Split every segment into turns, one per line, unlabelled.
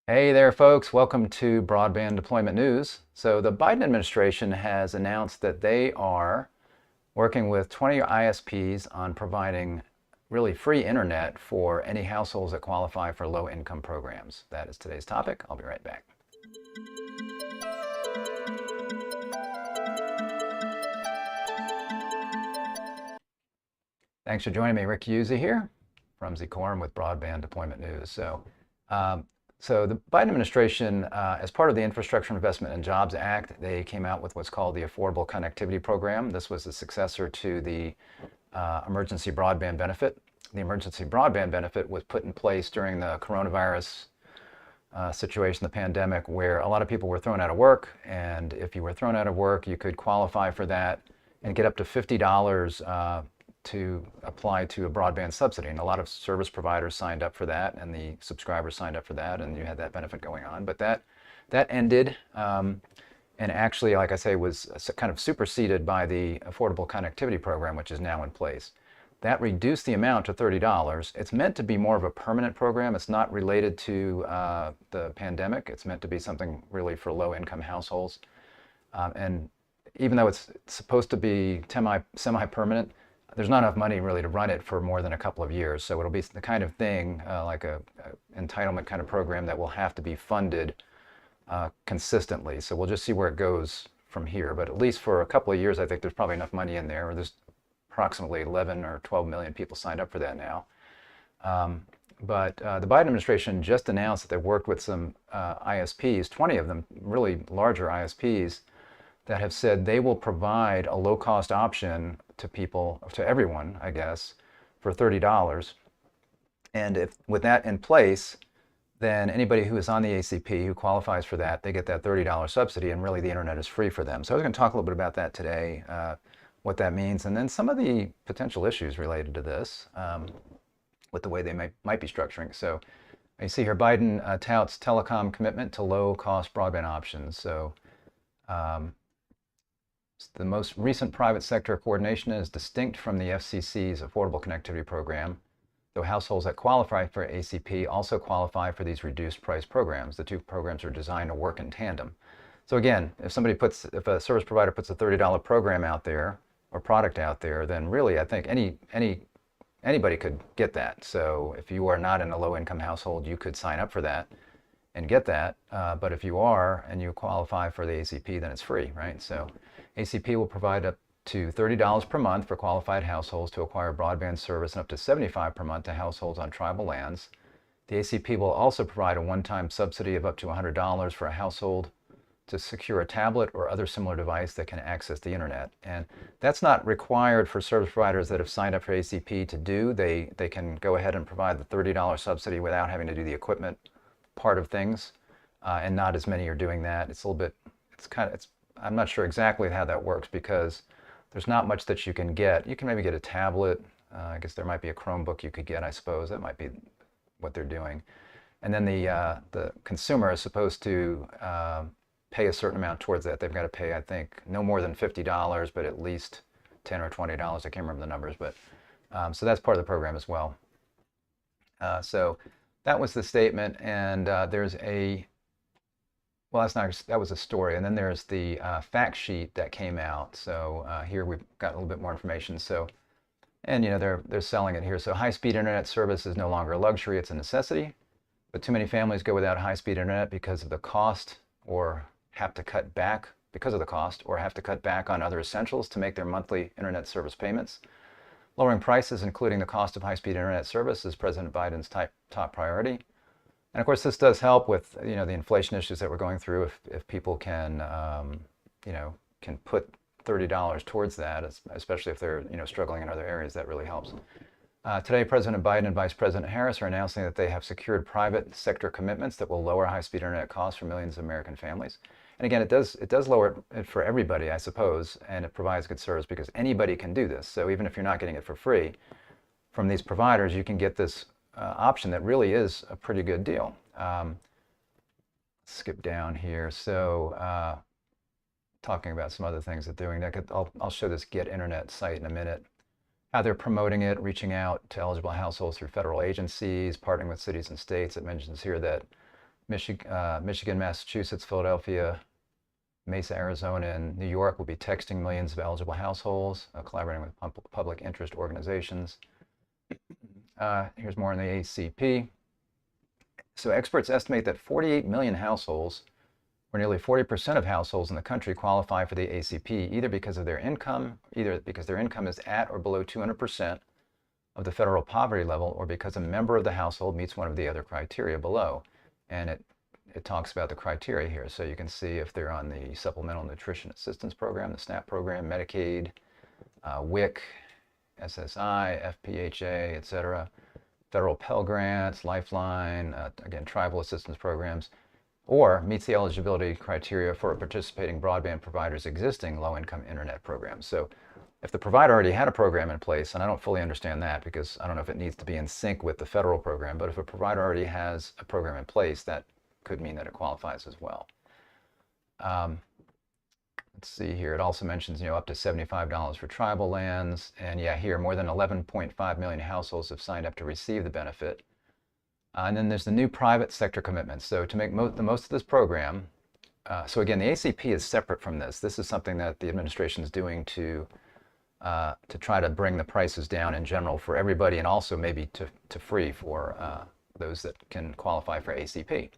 Hey there, folks. Welcome to Broadband Deployment News. So the Biden administration has announced that they are working with 20 ISPs on providing really free internet for any households that qualify for low-income programs. That is today's topic. I'll be right back. Thanks for joining me. Rick Uzzi here from Quorum with Broadband Deployment News. So the Biden administration, as part of the Infrastructure Investment and Jobs Act, they came out with what's called the Affordable Connectivity Program. This was the successor to the Emergency Broadband Benefit. The Emergency Broadband Benefit was put in place during the coronavirus situation, the pandemic, where a lot of people were thrown out of work. And if you were thrown out of work, you could qualify for that and get up to $50 to apply to a broadband subsidy. And a lot of service providers signed up for that, and the subscribers signed up for that, and you had that benefit going on. But that ended, and actually, like I say, was kind of superseded by the Affordable Connectivity Program, which is now in place. That reduced the amount to $30. It's meant to be more of a permanent program. It's not related to the pandemic. It's meant to be something really for low-income households. And even though it's supposed to be semi-permanent, there's not enough money really to run it for more than a couple of years. So it'll be the kind of thing, like a entitlement kind of program that will have to be funded consistently. So we'll just see where it goes from here. But at least for a couple of years, I think there's probably enough money in there. There's approximately 11 or 12 million people signed up for that now. But the Biden administration just announced that they've worked with some ISPs, 20 of them, really larger ISPs, that have said they will provide a low-cost option to people, to everyone, I guess, for $30. And if with that in place, then anybody who is on the ACP who qualifies for that, they get that $30 subsidy, and really the internet is free for them. So I was going to talk a little bit about that today, what that means, and then some of the potential issues related to this with the way they might be structuring. So you see here, Biden touts telecom commitment to low-cost broadband options. So the most recent private sector coordination is distinct from the FCC's Affordable Connectivity Program, though households that qualify for ACP also qualify for these reduced price programs. The two programs are designed to work in tandem. So again, if a service provider puts a $30 program out there or product out there, then really I think anybody could get that. So if you are not in a low-income household, you could sign up for that and get that. But if you are and you qualify for the ACP, then it's free, right? So ACP will provide up to $30 per month for qualified households to acquire broadband service, and up to $75 per month to households on tribal lands. The ACP will also provide a one-time subsidy of up to $100 for a household to secure a tablet or other similar device that can access the internet. And that's not required for service providers that have signed up for ACP to do. They can go ahead and provide the $30 subsidy without having to do the equipment part of things, and not as many are doing that. It's a little bit, I'm not sure exactly how that works, because there's not much that you can get. You can maybe get a tablet. I guess there might be a Chromebook you could get, I suppose. That might be what they're doing. And then the consumer is supposed to pay a certain amount towards that. They've got to pay, I think, no more than $50, but at least $10 or $20. I can't remember the numbers, but so that's part of the program as well. So that was the statement, and there's well, that was a story, and then there's the fact sheet that came out. So here we've got a little bit more information. So, and they're selling it here. So high-speed internet service is no longer a luxury; it's a necessity. But too many families go without high-speed internet because of the cost, or have to cut back because of the cost, or have to cut back on other essentials to make their monthly internet service payments. Lowering prices, including the cost of high-speed internet service, is President Biden's top priority. And of course, this does help with the inflation issues that we're going through. If people can can put $30 towards that, especially if they're struggling in other areas, that really helps. Today, President Biden and Vice President Harris are announcing that they have secured private sector commitments that will lower high-speed internet costs for millions of American families. And again, it does lower it for everybody, I suppose, and it provides good service because anybody can do this. So even if you're not getting it for free from these providers, you can get this option that really is a pretty good deal. Skip down here. So talking about some other things that they're doing. I'll show this Get Internet site in a minute. How they're promoting it, reaching out to eligible households through federal agencies, partnering with cities and states. It mentions here that Michigan, Massachusetts, Philadelphia, Mesa, Arizona, and New York will be texting millions of eligible households, collaborating with public interest organizations. Here's more on the ACP. So experts estimate that 48 million households, or nearly 40% of households in the country, qualify for the ACP either because their income is at or below 200% of the federal poverty level, or because a member of the household meets one of the other criteria below. And it talks about the criteria here. So you can see if they're on the Supplemental Nutrition Assistance Program, the SNAP program, Medicaid, WIC, SSI, FPHA, etc., federal Pell Grants, Lifeline, again, tribal assistance programs, or meets the eligibility criteria for a participating broadband provider's existing low-income internet program. So if the provider already had a program in place, and I don't fully understand that because I don't know if it needs to be in sync with the federal program, but if a provider already has a program in place, that could mean that it qualifies as well. Let's see here. It also mentions, up to $75 for tribal lands. And yeah, here, more than 11.5 million households have signed up to receive the benefit. And then there's the new private sector commitments. So to make the most of this program, so again, the ACP is separate from this. This is something that the administration is doing to try to bring the prices down in general for everybody, and also maybe to free for those that can qualify for ACP.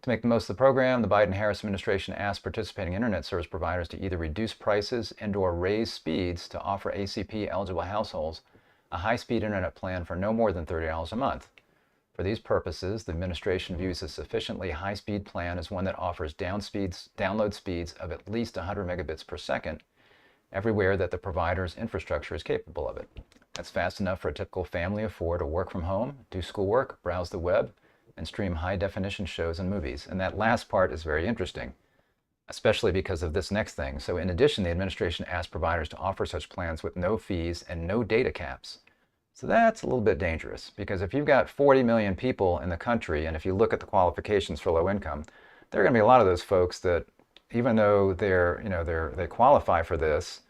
To make the most of the program, the Biden-Harris administration asked participating internet service providers to either reduce prices and/or raise speeds to offer ACP-eligible households a high-speed internet plan for no more than $30 a month. For these purposes, the administration views a sufficiently high-speed plan as one that offers download speeds of at least 100 megabits per second everywhere that the provider's infrastructure is capable of it. That's fast enough for a typical family of four to work from home, do schoolwork, browse the web, and stream high-definition shows and movies. And that last part is very interesting, especially because of this next thing. So in addition, the administration asked providers to offer such plans with no fees and no data caps. So that's a little bit dangerous, because if you've got 40 million people in the country, and if you look at the qualifications for low income, there are going to be a lot of those folks that, even though they qualify for this,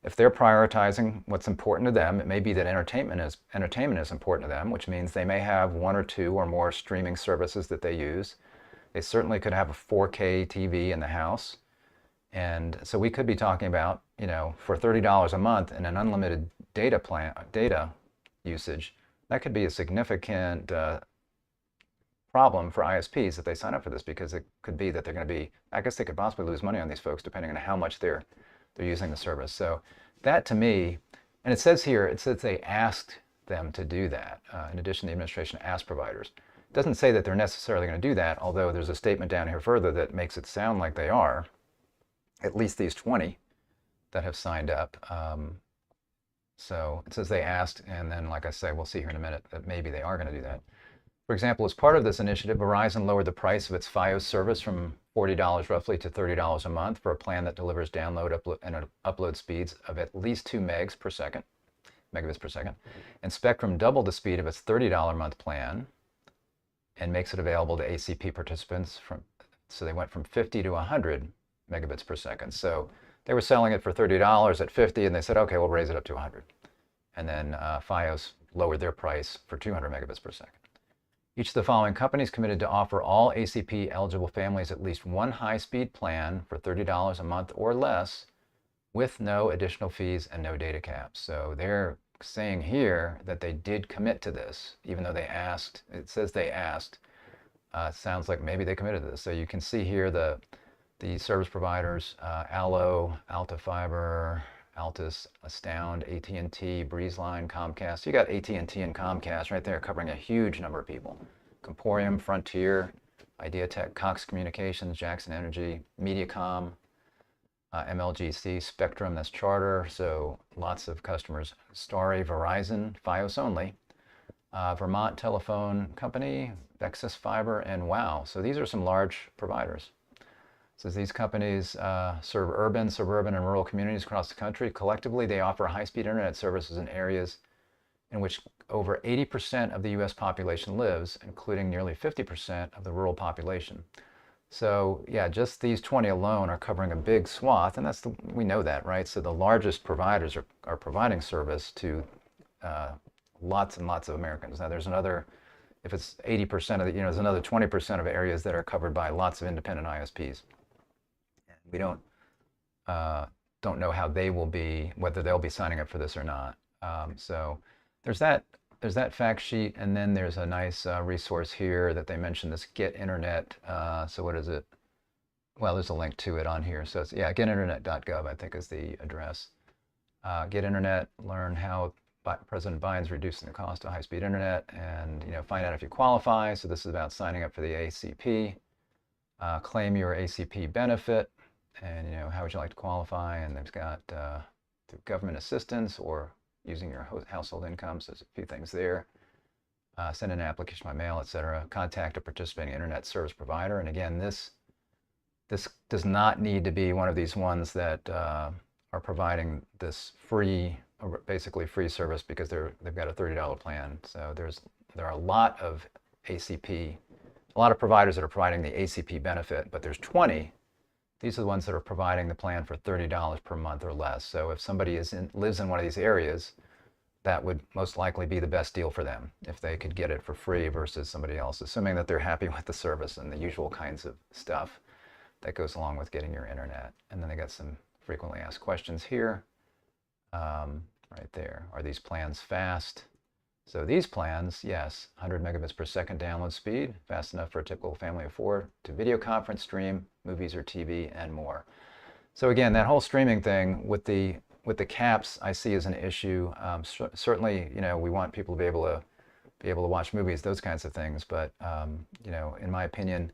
if they're prioritizing what's important to them, it may be that entertainment is important to them, which means they may have one or two or more streaming services that they use. They certainly could have a 4K TV in the house. And so we could be talking about, for $30 a month and an unlimited data usage, that could be a significant problem for ISPs if they sign up for this, because it could be that they're going to be, I guess they could possibly lose money on these folks depending on how much they're using the service. So that, to me, and it says here, they asked them to do that. In addition, the administration asked providers. It doesn't say that they're necessarily going to do that, although there's a statement down here further that makes it sound like they are, at least these 20 that have signed up. So it says they asked, and then, like I say, we'll see here in a minute that maybe they are going to do that. For example, as part of this initiative, Verizon lowered the price of its Fios service from $40 roughly to $30 a month for a plan that delivers download and upload speeds of at least 2 megabits per second. And Spectrum doubled the speed of its $30 a month plan and makes it available to ACP participants so they went from 50 to 100 megabits per second. So they were selling it for $30 at 50, and they said, okay, we'll raise it up to 100. And then Fios lowered their price for 200 megabits per second. Each of the following companies committed to offer all ACP-eligible families at least one high-speed plan for $30 a month or less with no additional fees and no data caps. So they're saying here that they did commit to this, even though they asked. It says they asked. It sounds like maybe they committed to this. So you can see here the service providers, Allo, Alta Fiber, Altus, Astound, AT&T, Breezeline, Comcast. You got AT&T and Comcast right there covering a huge number of people. Comporium, Frontier, Ideatech, Cox Communications, Jackson Energy, Mediacom, MLGC, Spectrum, that's Charter, so lots of customers. Starry, Verizon, Fios only, Vermont Telephone Company, Vexus Fiber, and WOW. So these are some large providers. So these companies serve urban, suburban, and rural communities across the country. Collectively, they offer high-speed internet services in areas in which over 80% of the U.S. population lives, including nearly 50% of the rural population. So yeah, just these 20 alone are covering a big swath, and we know that, right? So the largest providers are providing service to lots and lots of Americans. Now there's another if it's 80% of the, there's another 20% of areas that are covered by lots of independent ISPs. And we don't know how they will be, whether they'll be signing up for this or not. So there's that fact sheet, and then there's a nice resource here that they mentioned, this Get Internet. So what is it? Well, there's a link to it on here. So it's, yeah, getinternet.gov, I think, is the address. Get Internet, learn how President Biden's reducing the cost of high-speed internet, and find out if you qualify. So this is about signing up for the ACP. Claim your ACP benefit, and how would you like to qualify? And they've got through government assistance or using your household income. So there's a few things there. Send an application by mail, etc. Contact a participating internet service provider. And again, this does not need to be one of these ones that are providing this free, basically free service, because they've got a $30 plan. So there are a lot of providers that are providing the ACP benefit, but there's 20. These are the ones that are providing the plan for $30 per month or less. So if somebody lives in one of these areas, that would most likely be the best deal for them if they could get it for free versus somebody else, assuming that they're happy with the service and the usual kinds of stuff that goes along with getting your internet. And then they got some frequently asked questions here, right there. Are these plans fast? So these plans, yes, 100 megabits per second download speed, fast enough for a typical family of 4 to video conference, stream movies or TV, and more. So again, that whole streaming thing with the caps, I see as an issue. Certainly, we want people to be able to watch movies, those kinds of things. But in my opinion,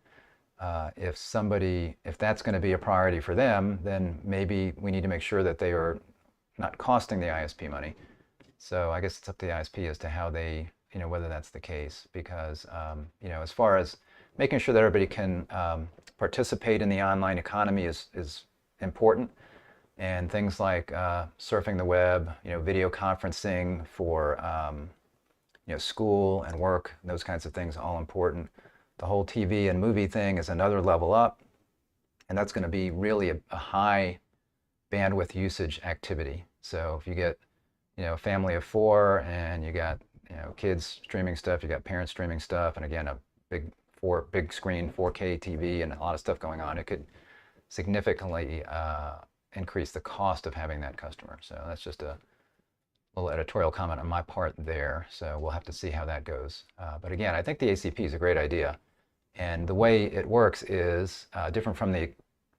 if that's going to be a priority for them, then maybe we need to make sure that they are not costing the ISP money. So I guess it's up to the ISP as to how they, whether that's the case, because, as far as making sure that everybody can participate in the online economy is important. And things like surfing the web, video conferencing for, school and work, those kinds of things, all important. The whole TV and movie thing is another level up. And that's going to be really a high bandwidth usage activity. So if you get a family of 4 and you got kids streaming stuff, you got parents streaming stuff, and again a big screen 4K TV and a lot of stuff going on, it could significantly increase the cost of having that customer. So that's just a little editorial comment on my part there. So we'll have to see how that goes. But again, I think the ACP is a great idea, and the way it works is different from the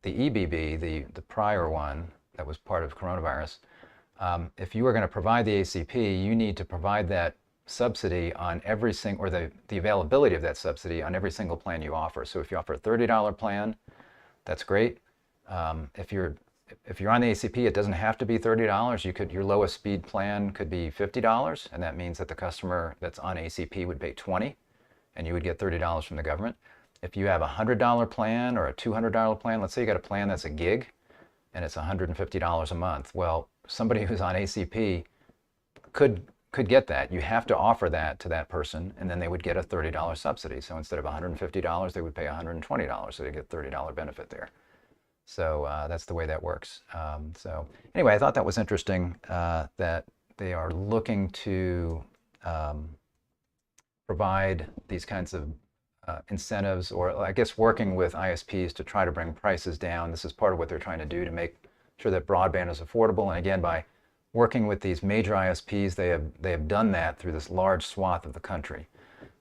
EBB, the prior one that was part of coronavirus. If you are going to provide the ACP, you need to provide that subsidy on every single, or the availability of that subsidy on every single plan you offer. So if you offer a $30 plan, that's great. If you're on the ACP, it doesn't have to be $30. Your lowest speed plan could be $50, and that means that the customer that's on ACP would pay $20, and you would get $30 from the government. If you have a $100 plan or a $200 plan, let's say you got a plan that's a gig, and it's $150 a month. Well, somebody who's on ACP could get that. You have to offer that to that person, and then they would get a $30 subsidy. So instead of $150, they would pay $120, so they get a $30 benefit there. So that's the way that works. So anyway, I thought that was interesting that they are looking to provide these kinds of incentives, or I guess working with ISPs to try to bring prices down. This is part of what they're trying to do to make sure that broadband is affordable. And again, by working with these major ISPs, they have done that through this large swath of the country.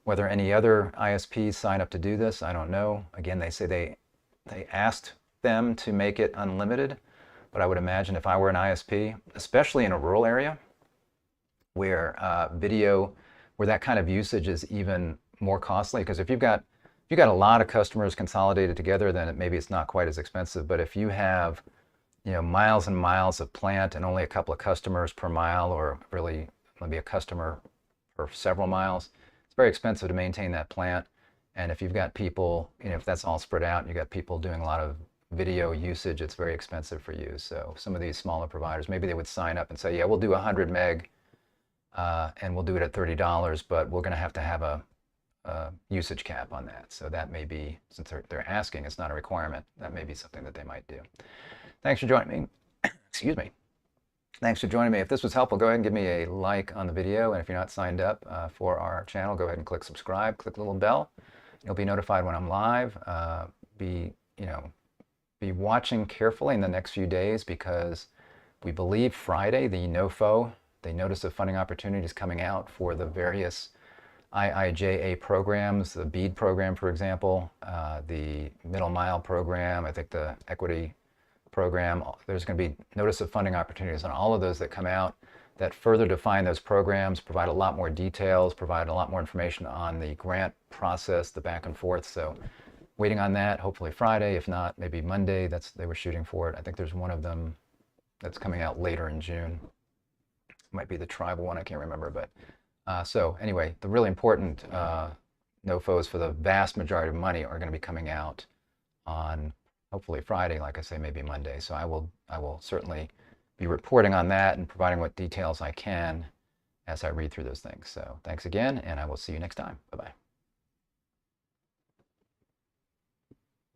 Whether any other ISPs sign up to do this, I don't know. Again, they say they asked them to make it unlimited, but I would imagine if I were an ISP, especially in a rural area where where that kind of usage is even more costly, because if you've got a lot of customers consolidated together, then maybe it's not quite as expensive. But if you have miles and miles of plant and only a couple of customers per mile, or really maybe a customer for several miles, it's very expensive to maintain that plant. And if you've got people, if that's all spread out and you've got people doing a lot of video usage, it's very expensive for you. So some of these smaller providers, maybe they would sign up and say, yeah, we'll do 100 meg and we'll do it at $30, but we're going to have a usage cap on that. So that may be, since they're asking, it's not a requirement, that may be something that they might do. Thanks for joining me. Excuse me. Thanks for joining me. If this was helpful, go ahead and give me a like on the video. And if you're not signed up for our channel, go ahead and click subscribe, click the little bell. You'll be notified when I'm live. Be watching carefully in the next few days, because we believe Friday, the NOFO, the Notice of Funding Opportunity, is coming out for the various IIJA programs, the BEAD program, for example, the Middle Mile program, I think the Equity program. There's going to be Notice of Funding Opportunities on all of those that come out that further define those programs, provide a lot more details, provide a lot more information on the grant process, the back and forth. So waiting on that, hopefully Friday, if not, maybe Monday. They were shooting for it. I think there's one of them that's coming out later in June. Might be the tribal one, I can't remember. But so anyway, the really important NOFOs for the vast majority of money are going to be coming out on hopefully Friday, like I say, maybe Monday. So I will certainly be reporting on that and providing what details I can as I read through those things. So thanks again, and I will see you next time. Bye-bye.